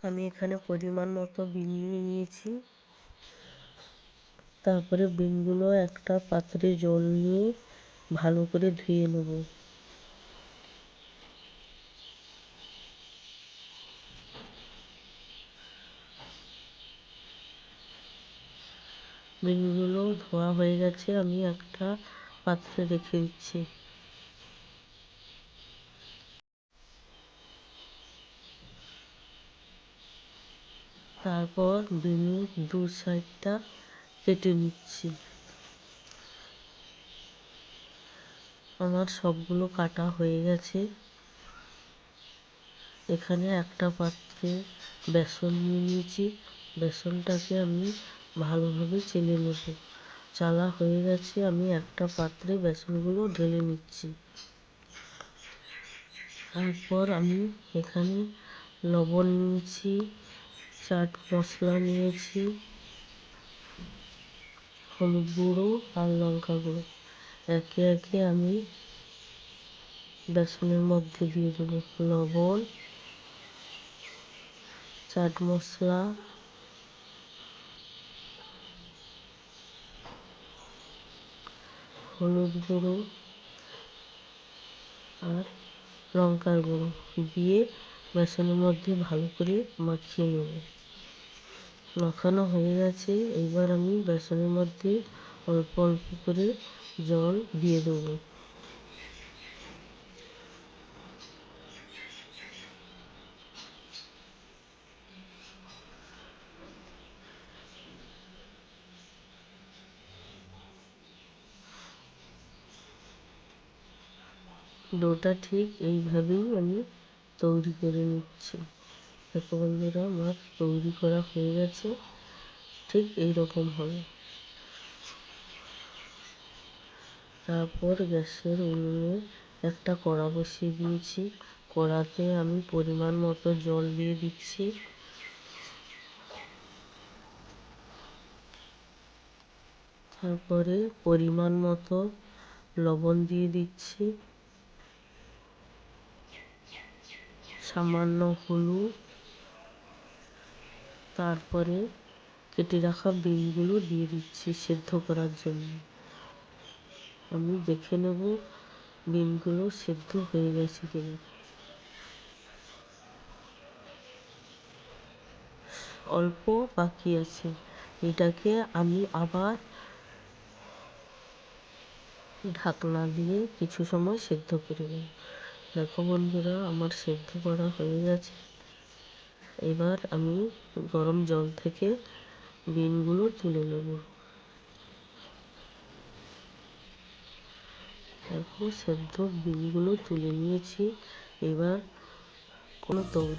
আমি এখানে পরিমাণ মতো বিন নিয়ে নিয়েছি। তারপরে বিনগুলো একটা পাত্রে জল নিয়ে ভালো করে ধুয়ে নেব। বিনগুলো ধোয়া হয়ে গেছে, আমি একটা পাত্রে রেখে দিচ্ছি। তারপর বিনের দু সাইডটা কেটে নিচ্ছি। আমার সবগুলো কাটা হয়ে গেছে। এখানে একটা পাত্রে বেসন নিয়ে নিয়েছি। বেসনটাকে আমি ভালোভাবে চেলে নেব। চালা হয়ে গেছে, আমি একটা পাত্রে বেসনগুলো ঢেলে নিচ্ছি। তারপর আমি এখানে লবণ নিয়েছি, চাট মশলা নিয়েছি, হলুদ গুঁড়ো আর লঙ্কা গুঁড়ো একে একে আমি বেসনের মধ্যে দিয়ে দেবো। লবণ, চাট মশলা, হলুদ গুঁড়ো আর লঙ্কার গুঁড়ো দিয়ে বেসনের মধ্যে ভালো করে মাখিয়ে নেব। মাখানো হয়ে গেছে, এবার আমি বেসনের মধ্যে অল্প অল্প করে জল দিয়ে দেবো। ডোটা ঠিক এইভাবেই আমি তৈরি করে নিচ্ছি। দেখো বন্ধুরা, আমার তৈরি করা হয়ে গেছে, ঠিক এইরকম হবে। তারপর গ্যাসের উনুনে একটা কড়া বসিয়ে দিয়েছি। কড়াতে আমি পরিমাণ মতো জল দিয়ে দিচ্ছি। তারপরে পরিমাণ মতো লবণ দিয়ে দিচ্ছি, সামান্য হলুদ, তারপরে কেটে রাখা বিনগুলো দিয়ে দিচ্ছি সেদ্ধ করার জন্য। আমি দেখে নেব বিনগুলো সেদ্ধ হয়ে গেছে কিনা। অল্প বাকি আছে, এটাকে আমি আবার ঢাকনা দিয়ে কিছু সময় সেদ্ধ করে নেব। দেখো বন্ধুরা, আমার সেদ্ধ করা হয়ে গেছে। এবার আমি গরম জল থেকে বিনগুলো তুলে নেব। দেখো সেদ্ধ বিনগুলো তুলে নিয়েছি। এবার কোনো তৈরি